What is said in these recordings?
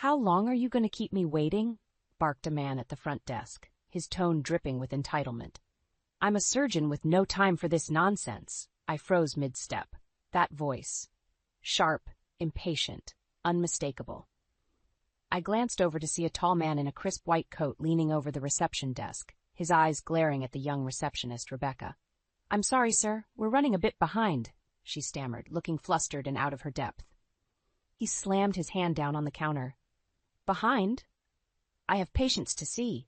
"How long are you going to keep me waiting?" barked a man at the front desk, his tone dripping with entitlement. "I'm a surgeon with no time for this nonsense." I froze mid-step. That voice. Sharp, impatient, unmistakable. I glanced over to see a tall man in a crisp white coat leaning over the reception desk, his eyes glaring at the young receptionist, Rebecca. "I'm sorry, sir, we're running a bit behind," she stammered, looking flustered and out of her depth. He slammed his hand down on the counter. "Behind? I have patients to see."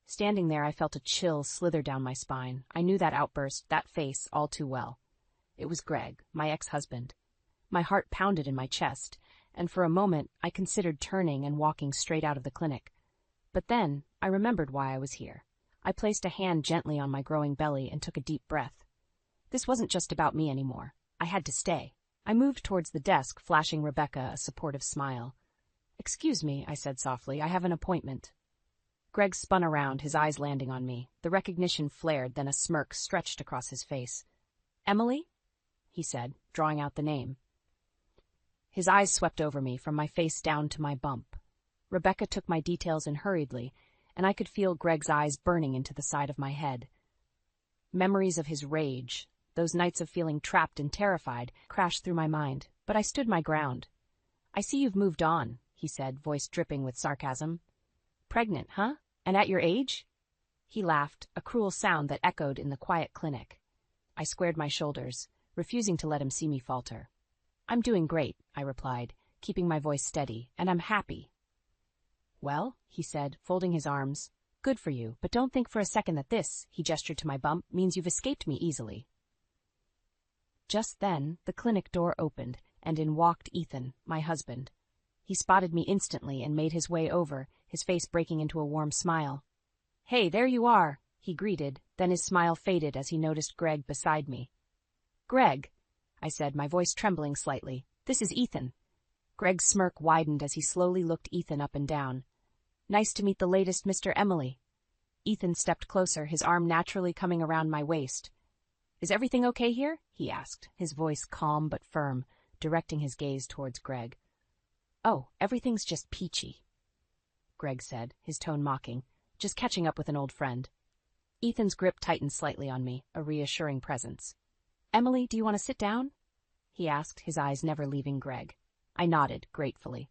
Standing there, I felt a chill slither down my spine. I knew that outburst, that face, all too well. It was Greg, my ex-husband. My heart pounded in my chest, and for a moment I considered turning and walking straight out of the clinic. But then I remembered why I was here. I placed a hand gently on my growing belly and took a deep breath. This wasn't just about me anymore. I had to stay. I moved towards the desk, flashing Rebecca a supportive smile. "Excuse me," I said softly, "I have an appointment." Greg spun around, his eyes landing on me. The recognition flared, then a smirk stretched across his face. "Emily?" he said, drawing out the name. His eyes swept over me, from my face down to my bump. Rebecca took my details in hurriedly, and I could feel Greg's eyes burning into the side of my head. Memories of his rage, those nights of feeling trapped and terrified, crashed through my mind, but I stood my ground. "I see you've moved on," he said, voice dripping with sarcasm. "Pregnant, huh? And at your age?" He laughed, a cruel sound that echoed in the quiet clinic. I squared my shoulders, refusing to let him see me falter. "I'm doing great," I replied, keeping my voice steady, "and I'm happy." "Well," he said, folding his arms, "good for you, but don't think for a second that this," he gestured to my bump, "means you've escaped me easily." Just then, the clinic door opened, and in walked Ethan, my husband. He spotted me instantly and made his way over, his face breaking into a warm smile. "Hey, there you are," he greeted, then his smile faded as he noticed Greg beside me. "Greg," I said, my voice trembling slightly, "this is Ethan." Greg's smirk widened as he slowly looked Ethan up and down. "Nice to meet the latest Mr. Emily." Ethan stepped closer, his arm naturally coming around my waist. "Is everything okay here?" he asked, his voice calm but firm, directing his gaze towards Greg. "Oh, everything's just peachy," Greg said, his tone mocking, "just catching up with an old friend." Ethan's grip tightened slightly on me, a reassuring presence. "Emily, do you want to sit down?" he asked, his eyes never leaving Greg. I nodded, gratefully.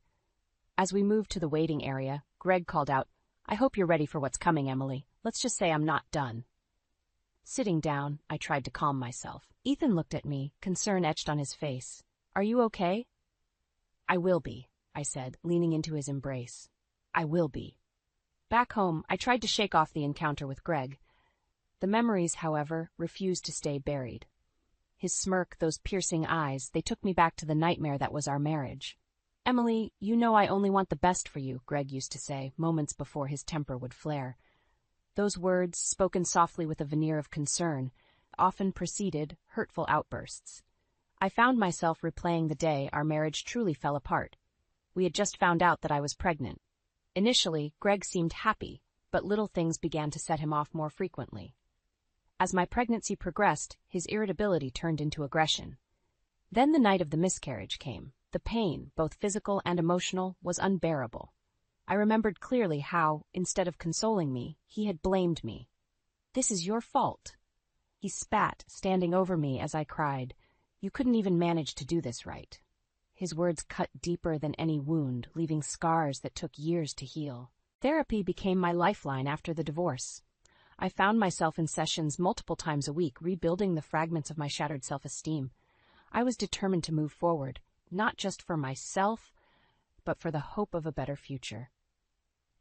As we moved to the waiting area, Greg called out, "I hope you're ready for what's coming, Emily. Let's just say I'm not done." Sitting down, I tried to calm myself. Ethan looked at me, concern etched on his face. "Are you okay?" "I will be," I said, leaning into his embrace. "I will be." Back home, I tried to shake off the encounter with Greg. The memories, however, refused to stay buried. His smirk, those piercing eyes, they took me back to the nightmare that was our marriage. "Emily, you know I only want the best for you," Greg used to say, moments before his temper would flare. Those words, spoken softly with a veneer of concern, often preceded hurtful outbursts. I found myself replaying the day our marriage truly fell apart. We had just found out that I was pregnant. Initially, Greg seemed happy, but little things began to set him off more frequently. As my pregnancy progressed, his irritability turned into aggression. Then the night of the miscarriage came. The pain, both physical and emotional, was unbearable. I remembered clearly how, instead of consoling me, he had blamed me. "This is your fault." He spat, standing over me as I cried, "You couldn't even manage to do this right." His words cut deeper than any wound, leaving scars that took years to heal. Therapy became my lifeline after the divorce. I found myself in sessions multiple times a week, rebuilding the fragments of my shattered self-esteem. I was determined to move forward, not just for myself, but for the hope of a better future.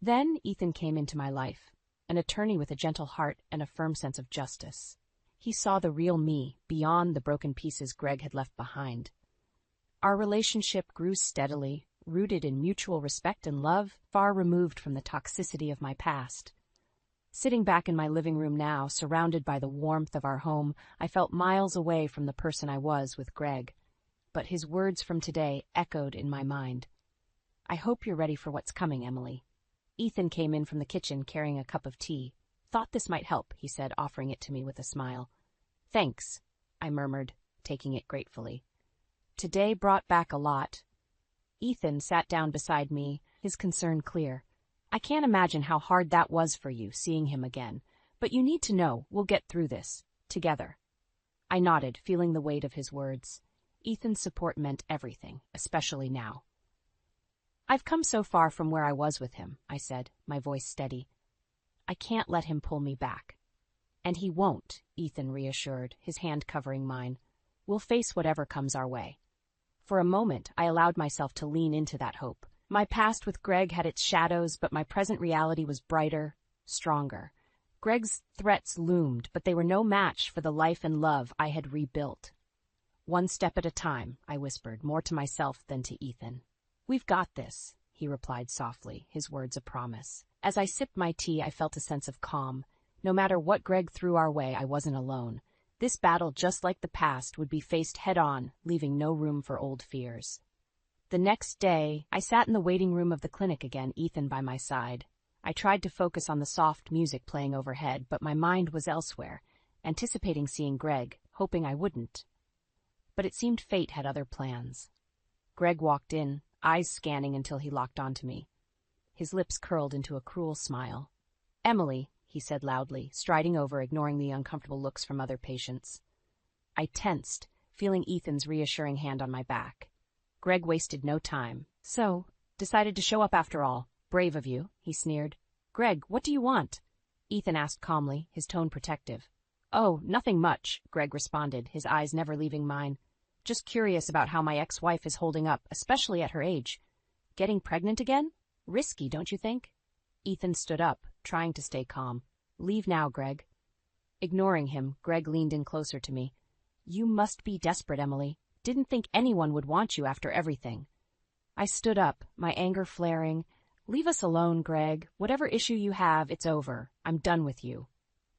Then Ethan came into my life, an attorney with a gentle heart and a firm sense of justice. He saw the real me, beyond the broken pieces Greg had left behind. Our relationship grew steadily, rooted in mutual respect and love, far removed from the toxicity of my past. Sitting back in my living room now, surrounded by the warmth of our home, I felt miles away from the person I was with Greg. But his words from today echoed in my mind. "I hope you're ready for what's coming, Emily." Ethan came in from the kitchen carrying a cup of tea. "Thought this might help," he said, offering it to me with a smile. "Thanks," I murmured, taking it gratefully. Today brought back a lot. Ethan sat down beside me, his concern clear. I can't imagine how hard that was for you, seeing him again. But you need to know, we'll get through this. Together. I nodded, feeling the weight of his words. Ethan's support meant everything, especially now. I've come so far from where I was with him, I said, my voice steady. I can't let him pull me back. And he won't, Ethan reassured, his hand covering mine. We'll face whatever comes our way. For a moment, I allowed myself to lean into that hope. My past with Greg had its shadows, but my present reality was brighter, stronger. Greg's threats loomed, but they were no match for the life and love I had rebuilt. One step at a time, I whispered, more to myself than to Ethan. We've got this, he replied softly, his words a promise. As I sipped my tea, I felt a sense of calm. No matter what Greg threw our way, I wasn't alone. This battle, just like the past, would be faced head-on, leaving no room for old fears. The next day, I sat in the waiting room of the clinic again, Ethan by my side. I tried to focus on the soft music playing overhead, but my mind was elsewhere, anticipating seeing Greg, hoping I wouldn't. But it seemed fate had other plans. Greg walked in, eyes scanning until he locked onto me. His lips curled into a cruel smile. "Emily," he said loudly, striding over, ignoring the uncomfortable looks from other patients. I tensed, feeling Ethan's reassuring hand on my back. Greg wasted no time. "So, decided to show up after all. Brave of you," he sneered. "Greg, what do you want?" Ethan asked calmly, his tone protective. "Oh, nothing much," Greg responded, his eyes never leaving mine. "Just curious about how my ex-wife is holding up, especially at her age. Getting pregnant again? Risky, don't you think?" Ethan stood up, trying to stay calm. "Leave now, Greg." Ignoring him, Greg leaned in closer to me. "You must be desperate, Emily. Didn't think anyone would want you after everything." I stood up, my anger flaring. "Leave us alone, Greg. Whatever issue you have, it's over. I'm done with you."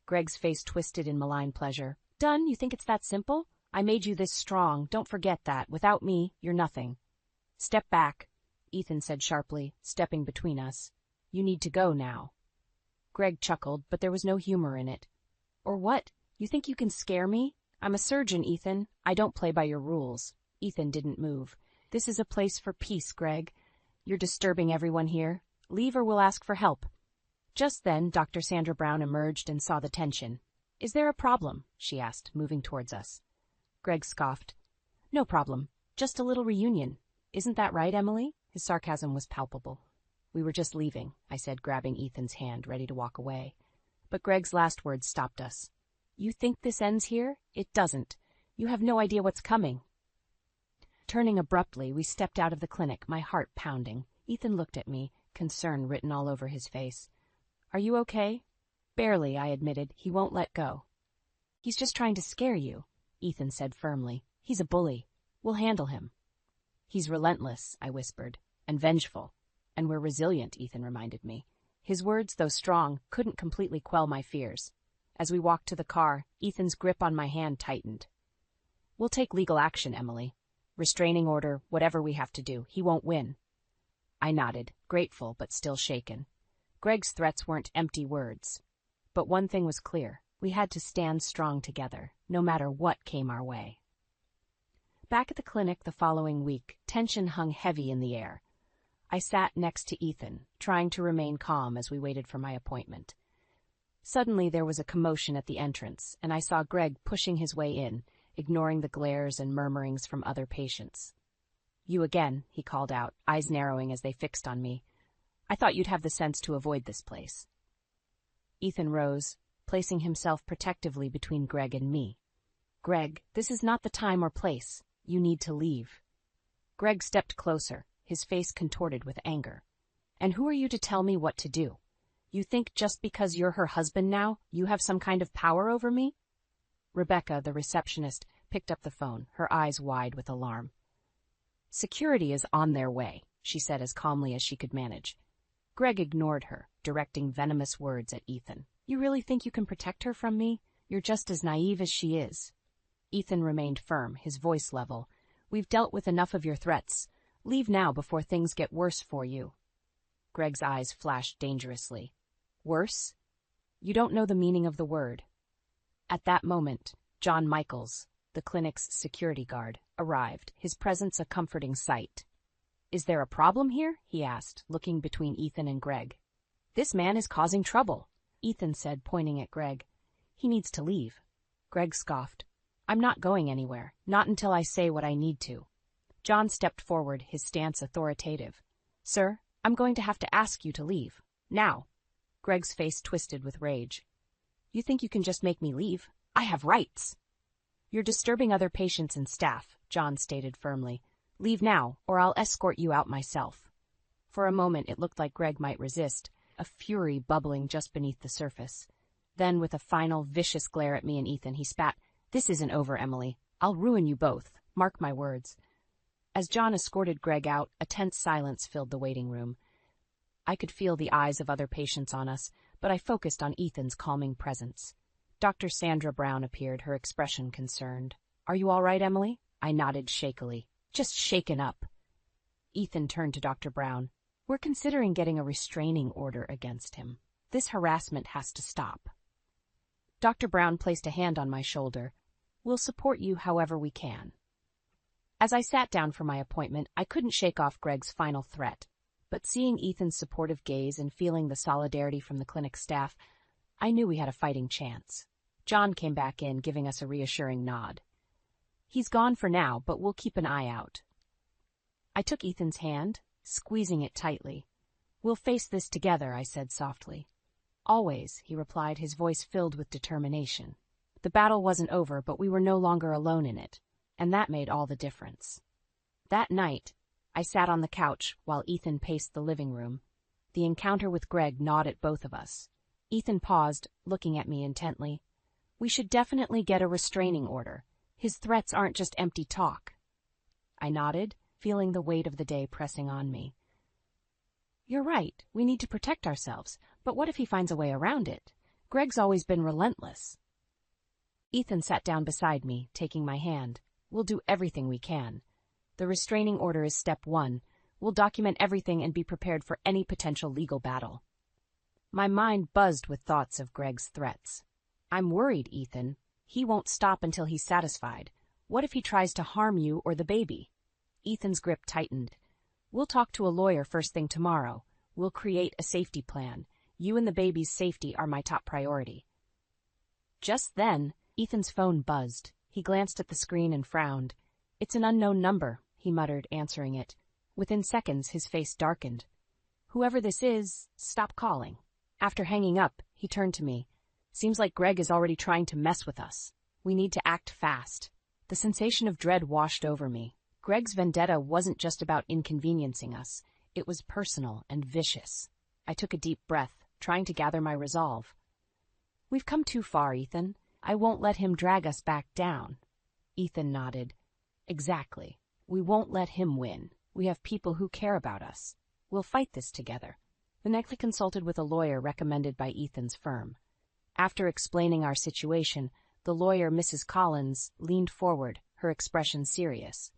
Greg's face twisted in malign pleasure. "Done? You think it's that simple? I made you this strong. Don't forget that. Without me, you're nothing." "Step back," Ethan said sharply, stepping between us. "You need to go now." Greg chuckled, but there was no humor in it. "Or what? You think you can scare me? I'm a surgeon, Ethan. I don't play by your rules." Ethan didn't move. "This is a place for peace, Greg. You're disturbing everyone here. Leave or we'll ask for help." Just then, Dr. Sandra Brown emerged and saw the tension. "Is there a problem?" she asked, moving towards us. Greg scoffed. "No problem. Just a little reunion. Isn't that right, Emily?" His sarcasm was palpable. "We were just leaving," I said, grabbing Ethan's hand, ready to walk away. But Greg's last words stopped us. "You think this ends here? It doesn't. You have no idea what's coming." Turning abruptly, we stepped out of the clinic, my heart pounding. Ethan looked at me, concern written all over his face. "Are you okay?" "Barely," I admitted. "He won't let go." "He's just trying to scare you," Ethan said firmly. "He's a bully. We'll handle him." "He's relentless," I whispered, "and vengeful. And we're resilient," Ethan reminded me. His words, though strong, couldn't completely quell my fears. As we walked to the car, Ethan's grip on my hand tightened. "We'll take legal action, Emily. Restraining order, whatever we have to do. He won't win." I nodded, grateful but still shaken. Greg's threats weren't empty words. But one thing was clear. We had to stand strong together, no matter what came our way. Back at the clinic the following week, tension hung heavy in the air. I sat next to Ethan, trying to remain calm as we waited for my appointment. Suddenly there was a commotion at the entrance, and I saw Greg pushing his way in, ignoring the glares and murmurings from other patients. "You again," he called out, eyes narrowing as they fixed on me. "I thought you'd have the sense to avoid this place." Ethan rose, placing himself protectively between Greg and me. "Greg, this is not the time or place. You need to leave." Greg stepped closer, his face contorted with anger. "And who are you to tell me what to do? You think just because you're her husband now, you have some kind of power over me?" Rebecca, the receptionist, picked up the phone, her eyes wide with alarm. "Security is on their way," she said as calmly as she could manage. Greg ignored her, directing venomous words at Ethan. "You really think you can protect her from me? You're just as naive as she is." Ethan remained firm, his voice level. "We've dealt with enough of your threats. Leave now before things get worse for you." Greg's eyes flashed dangerously. "Worse? You don't know the meaning of the word." At that moment, John Michaels, the clinic's security guard, arrived, his presence a comforting sight. "Is there a problem here?" he asked, looking between Ethan and Greg. "This man is causing trouble," Ethan said, pointing at Greg. "He needs to leave." Greg scoffed. "I'm not going anywhere, not until I say what I need to." John stepped forward, his stance authoritative. "Sir, I'm going to have to ask you to leave. Now." Greg's face twisted with rage. "You think you can just make me leave? I have rights." "You're disturbing other patients and staff," John stated firmly. "Leave now, or I'll escort you out myself." For a moment it looked like Greg might resist, a fury bubbling just beneath the surface. Then, with a final, vicious glare at me and Ethan, he spat, "This isn't over, Emily. I'll ruin you both. Mark my words." As John escorted Greg out, a tense silence filled the waiting room. I could feel the eyes of other patients on us, but I focused on Ethan's calming presence. Dr. Sandra Brown appeared, her expression concerned. "Are you all right, Emily?" I nodded shakily. "Just shaken up." Ethan turned to Dr. Brown. "We're considering getting a restraining order against him. This harassment has to stop." Dr. Brown placed a hand on my shoulder. "We'll support you however we can." As I sat down for my appointment, I couldn't shake off Greg's final threat. But seeing Ethan's supportive gaze and feeling the solidarity from the clinic staff, I knew we had a fighting chance. John came back in, giving us a reassuring nod. "He's gone for now, but we'll keep an eye out." I took Ethan's hand, squeezing it tightly. "We'll face this together," I said softly. "Always," he replied, his voice filled with determination. The battle wasn't over, but we were no longer alone in it, and that made all the difference. That night, I sat on the couch while Ethan paced the living room. The encounter with Greg gnawed at both of us. Ethan paused, looking at me intently. "We should definitely get a restraining order. His threats aren't just empty talk." I nodded, feeling the weight of the day pressing on me. "You're right, we need to protect ourselves, but what if he finds a way around it? Greg's always been relentless." Ethan sat down beside me, taking my hand. "We'll do everything we can. The restraining order is step one. We'll document everything and be prepared for any potential legal battle." My mind buzzed with thoughts of Greg's threats. "I'm worried, Ethan. He won't stop until he's satisfied. What if he tries to harm you or the baby?" Ethan's grip tightened. "We'll talk to a lawyer first thing tomorrow. We'll create a safety plan. You and the baby's safety are my top priority." Just then, Ethan's phone buzzed. He glanced at the screen and frowned. "It's an unknown number," he muttered, answering it. Within seconds, his face darkened. "Whoever this is, stop calling." After hanging up, he turned to me. "Seems like Greg is already trying to mess with us. We need to act fast." The sensation of dread washed over me. Greg's vendetta wasn't just about inconveniencing us. It was personal and vicious. I took a deep breath, trying to gather my resolve. "We've come too far, Ethan. I won't let him drag us back down." Ethan nodded. "Exactly. We won't let him win. We have people who care about us. We'll fight this together." The next I consulted with a lawyer recommended by Ethan's firm. After explaining our situation, the lawyer, Mrs. Collins, leaned forward, her expression serious.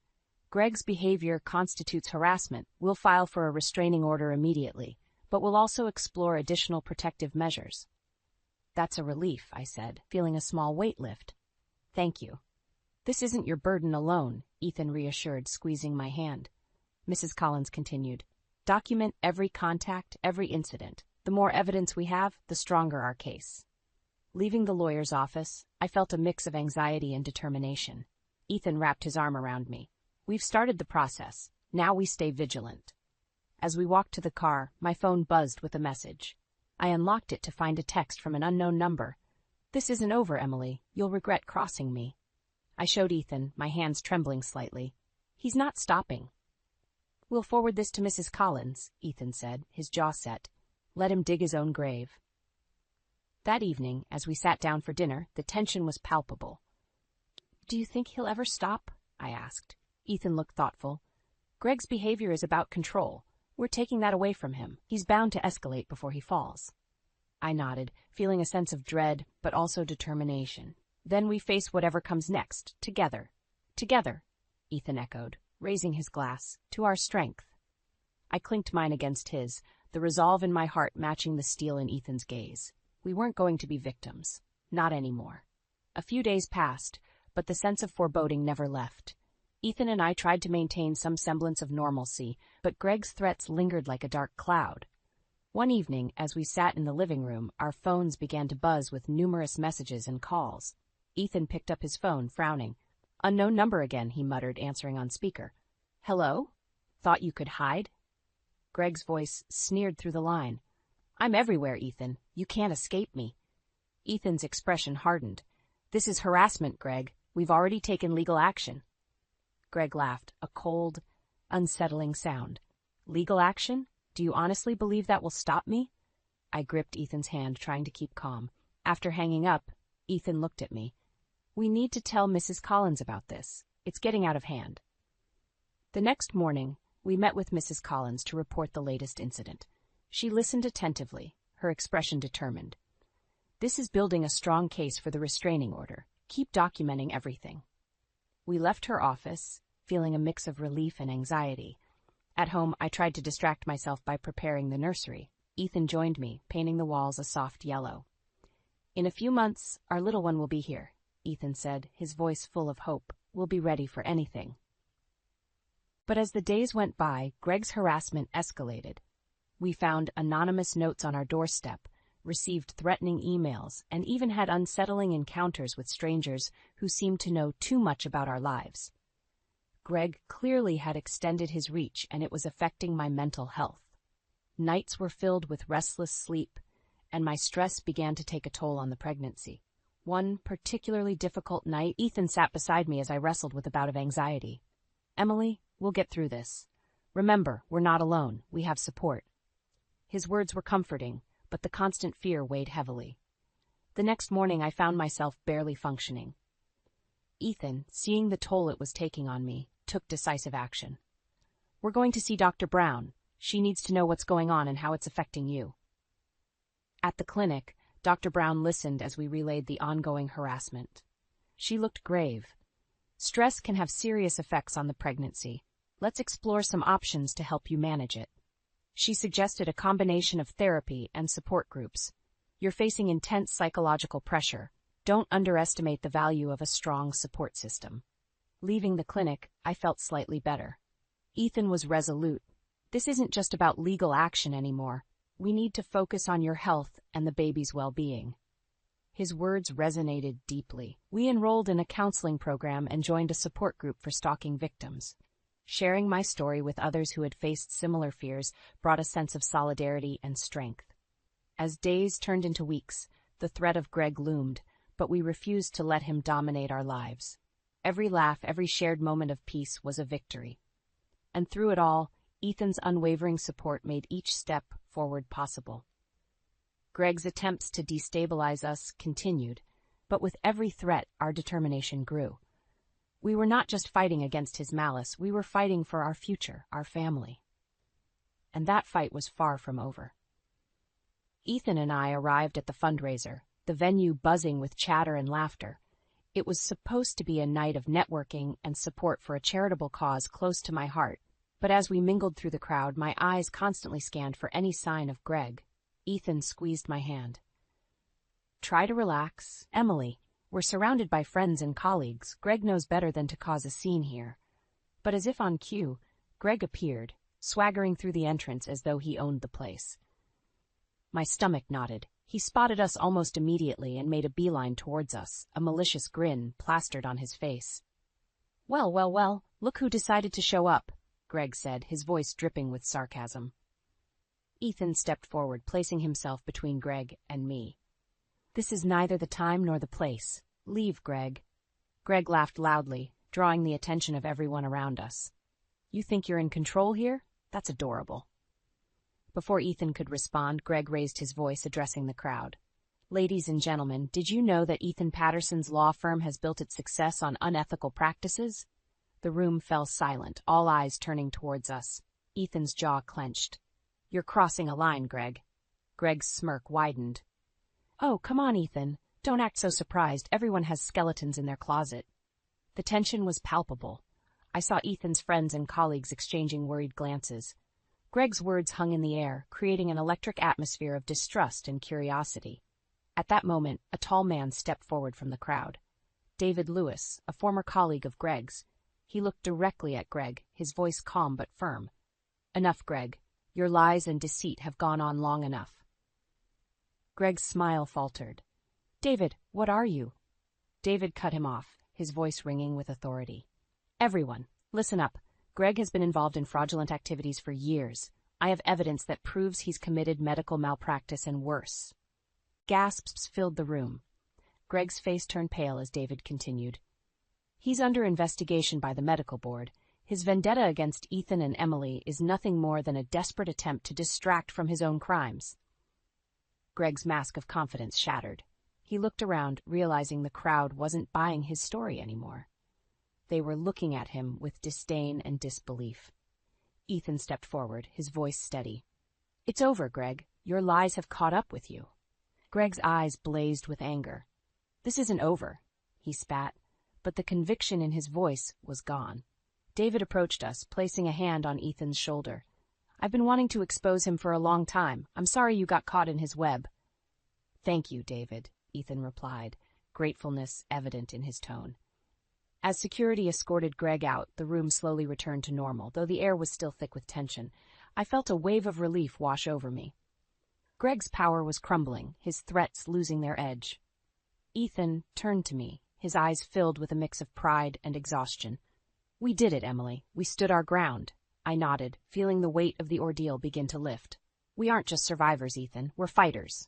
"Greg's behavior constitutes harassment. We'll file for a restraining order immediately, but we'll also explore additional protective measures." "That's a relief," I said, feeling a small weight lift. "Thank you." "This isn't your burden alone," Ethan reassured, squeezing my hand. Mrs. Collins continued, "Document every contact, every incident. The more evidence we have, the stronger our case." Leaving the lawyer's office, I felt a mix of anxiety and determination. Ethan wrapped his arm around me. "We've started the process. Now we stay vigilant." As we walked to the car, my phone buzzed with a message. I unlocked it to find a text from an unknown number. "This isn't over, Emily. You'll regret crossing me." I showed Ethan, my hands trembling slightly. "He's not stopping." "We'll forward this to Mrs. Collins," Ethan said, his jaw set. "Let him dig his own grave." That evening, as we sat down for dinner, the tension was palpable. "Do you think he'll ever stop?" I asked. Ethan looked thoughtful. "Greg's behavior is about control. We're taking that away from him. He's bound to escalate before he falls." I nodded, feeling a sense of dread, but also determination. "Then we face whatever comes next, together." "Together," Ethan echoed, raising his glass, "to our strength." I clinked mine against his, the resolve in my heart matching the steel in Ethan's gaze. We weren't going to be victims. Not anymore. A few days passed, but the sense of foreboding never left. Ethan and I tried to maintain some semblance of normalcy, but Greg's threats lingered like a dark cloud. One evening, as we sat in the living room, our phones began to buzz with numerous messages and calls. Ethan picked up his phone, frowning. "Unknown number again," he muttered, answering on speaker. "Hello? Thought you could hide?" Greg's voice sneered through the line. "I'm everywhere, Ethan. You can't escape me." Ethan's expression hardened. "This is harassment, Greg. We've already taken legal action." Greg laughed, a cold, unsettling sound. "Legal action? Do you honestly believe that will stop me?" I gripped Ethan's hand, trying to keep calm. After hanging up, Ethan looked at me. "We need to tell Mrs. Collins about this. It's getting out of hand." The next morning, we met with Mrs. Collins to report the latest incident. She listened attentively, her expression determined. "This is building a strong case for the restraining order. Keep documenting everything." We left her office, feeling a mix of relief and anxiety. At home, I tried to distract myself by preparing the nursery. Ethan joined me, painting the walls a soft yellow. "In a few months, our little one will be here," Ethan said, his voice full of hope. "We'll be ready for anything." But as the days went by, Greg's harassment escalated. We found anonymous notes on our doorstep, received threatening emails, and even had unsettling encounters with strangers who seemed to know too much about our lives. Greg clearly had extended his reach, and it was affecting my mental health. Nights were filled with restless sleep, and my stress began to take a toll on the pregnancy. One particularly difficult night, Ethan sat beside me as I wrestled with a bout of anxiety. "Emily, we'll get through this. Remember, we're not alone. We have support." His words were comforting, but the constant fear weighed heavily. The next morning, I found myself barely functioning. Ethan, seeing the toll it was taking on me, took decisive action. "We're going to see Dr. Brown. She needs to know what's going on and how it's affecting you." At the clinic, Dr. Brown listened as we relayed the ongoing harassment. She looked grave. "Stress can have serious effects on the pregnancy. Let's explore some options to help you manage it." She suggested a combination of therapy and support groups. "You're facing intense psychological pressure. Don't underestimate the value of a strong support system." Leaving the clinic, I felt slightly better. Ethan was resolute. "This isn't just about legal action anymore. We need to focus on your health and the baby's well-being." His words resonated deeply. We enrolled in a counseling program and joined a support group for stalking victims. Sharing my story with others who had faced similar fears brought a sense of solidarity and strength. As days turned into weeks, the threat of Greg loomed, but we refused to let him dominate our lives. Every laugh, every shared moment of peace was a victory. And through it all, Ethan's unwavering support made each step forward possible. Greg's attempts to destabilize us continued, but with every threat, our determination grew. We were not just fighting against his malice, we were fighting for our future, our family. And that fight was far from over. Ethan and I arrived at the fundraiser, the venue buzzing with chatter and laughter. It was supposed to be a night of networking and support for a charitable cause close to my heart, but as we mingled through the crowd, my eyes constantly scanned for any sign of Greg. Ethan squeezed my hand. "Try to relax, Emily. We're surrounded by friends and colleagues. Greg knows better than to cause a scene here." But as if on cue, Greg appeared, swaggering through the entrance as though he owned the place. My stomach knotted. He spotted us almost immediately and made a beeline towards us, a malicious grin plastered on his face. "Well, well, well, look who decided to show up," Greg said, his voice dripping with sarcasm. Ethan stepped forward, placing himself between Greg and me. "This is neither the time nor the place. Leave, Greg." Greg laughed loudly, drawing the attention of everyone around us. "You think you're in control here? That's adorable." Before Ethan could respond, Greg raised his voice, addressing the crowd. "Ladies and gentlemen, did you know that Ethan Patterson's law firm has built its success on unethical practices?" The room fell silent, all eyes turning towards us. Ethan's jaw clenched. "You're crossing a line, Greg." Greg's smirk widened. "Oh, come on, Ethan. Don't act so surprised. Everyone has skeletons in their closet." The tension was palpable. I saw Ethan's friends and colleagues exchanging worried glances. Greg's words hung in the air, creating an electric atmosphere of distrust and curiosity. At that moment, a tall man stepped forward from the crowd. David Lewis, a former colleague of Greg's. He looked directly at Greg, his voice calm but firm. "Enough, Greg. Your lies and deceit have gone on long enough." Greg's smile faltered. "David, what are you?" David cut him off, his voice ringing with authority. "Everyone, listen up. Greg has been involved in fraudulent activities for years. I have evidence that proves he's committed medical malpractice and worse." Gasps filled the room. Greg's face turned pale as David continued. "He's under investigation by the medical board. His vendetta against Ethan and Emily is nothing more than a desperate attempt to distract from his own crimes." Greg's mask of confidence shattered. He looked around, realizing the crowd wasn't buying his story anymore. They were looking at him with disdain and disbelief. Ethan stepped forward, his voice steady. "It's over, Greg. Your lies have caught up with you." Greg's eyes blazed with anger. "This isn't over," he spat, but the conviction in his voice was gone. David approached us, placing a hand on Ethan's shoulder. "I've been wanting to expose him for a long time. I'm sorry you got caught in his web." "Thank you, David," Ethan replied, gratefulness evident in his tone. As security escorted Greg out, the room slowly returned to normal, though the air was still thick with tension. I felt a wave of relief wash over me. Greg's power was crumbling, his threats losing their edge. Ethan turned to me, his eyes filled with a mix of pride and exhaustion. "We did it, Emily. We stood our ground." I nodded, feeling the weight of the ordeal begin to lift. "We aren't just survivors, Ethan. We're fighters."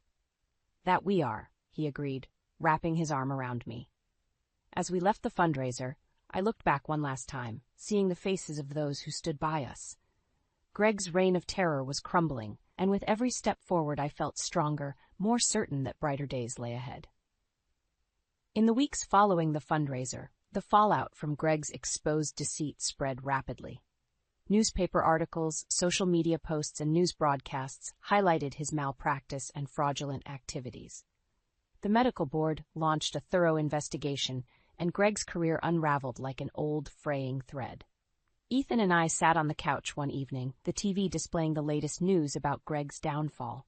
"That we are," he agreed, wrapping his arm around me. As we left the fundraiser, I looked back one last time, seeing the faces of those who stood by us. Greg's reign of terror was crumbling, and with every step forward I felt stronger, more certain that brighter days lay ahead. In the weeks following the fundraiser, the fallout from Greg's exposed deceit spread rapidly. Newspaper articles, social media posts, and news broadcasts highlighted his malpractice and fraudulent activities. The medical board launched a thorough investigation, and Greg's career unraveled like an old, fraying thread. Ethan and I sat on the couch one evening, the TV displaying the latest news about Greg's downfall.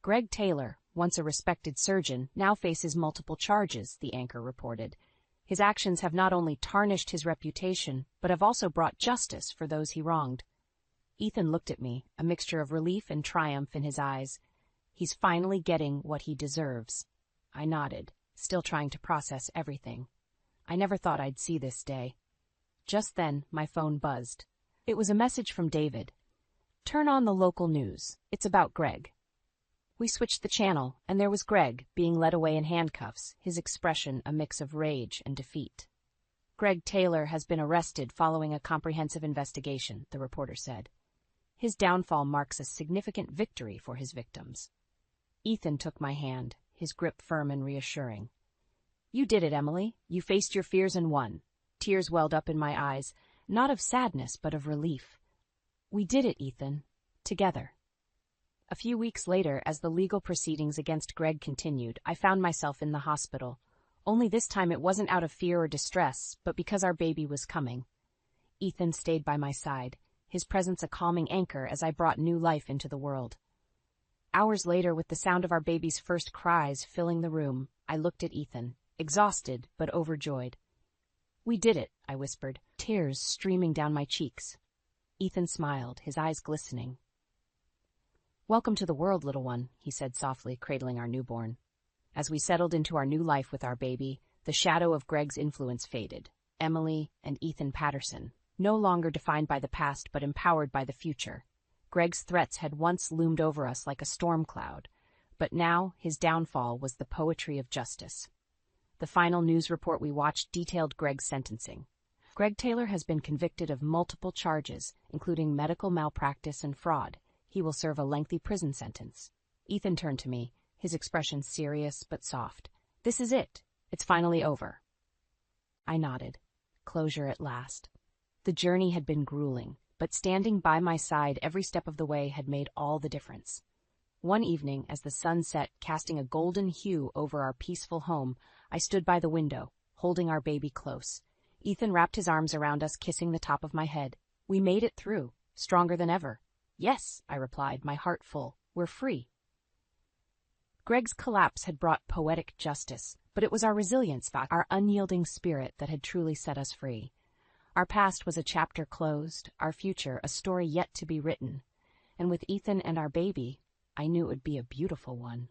"Greg Taylor, once a respected surgeon, now faces multiple charges," the anchor reported. "His actions have not only tarnished his reputation, but have also brought justice for those he wronged." Ethan looked at me, a mixture of relief and triumph in his eyes. "He's finally getting what he deserves." I nodded, still trying to process everything. I never thought I'd see this day. Just then, my phone buzzed. It was a message from David. "Turn on the local news. It's about Greg." We switched the channel, and there was Greg, being led away in handcuffs, his expression a mix of rage and defeat. "Greg Taylor has been arrested following a comprehensive investigation," the reporter said. "His downfall marks a significant victory for his victims." Ethan took my hand, his grip firm and reassuring. "You did it, Emily. You faced your fears and won." Tears welled up in my eyes, not of sadness but of relief. "We did it, Ethan. Together." A few weeks later, as the legal proceedings against Greg continued, I found myself in the hospital. Only this time it wasn't out of fear or distress, but because our baby was coming. Ethan stayed by my side, his presence a calming anchor as I brought new life into the world. Hours later, with the sound of our baby's first cries filling the room, I looked at Ethan, exhausted but overjoyed. "We did it," I whispered, tears streaming down my cheeks. Ethan smiled, his eyes glistening. "Welcome to the world, little one," he said softly, cradling our newborn. As we settled into our new life with our baby, the shadow of Greg's influence faded. Emily and Ethan Patterson, no longer defined by the past but empowered by the future. Greg's threats had once loomed over us like a storm cloud, but now his downfall was the poetry of justice. The final news report we watched detailed Greg's sentencing. Greg Taylor has been convicted of multiple charges, including medical malpractice and fraud. He will serve a lengthy prison sentence. Ethan turned to me, his expression serious but soft. "This is it. It's finally over." I nodded. Closure at last. The journey had been grueling, but standing by my side every step of the way had made all the difference. One evening, as the sun set, casting a golden hue over our peaceful home, I stood by the window, holding our baby close. Ethan wrapped his arms around us, kissing the top of my head. We made it through, stronger than ever. "Yes," I replied, my heart full. "We're free." Greg's collapse had brought poetic justice, but it was our resilience, our unyielding spirit that had truly set us free. Our past was a chapter closed, our future a story yet to be written. And with Ethan and our baby, I knew it would be a beautiful one.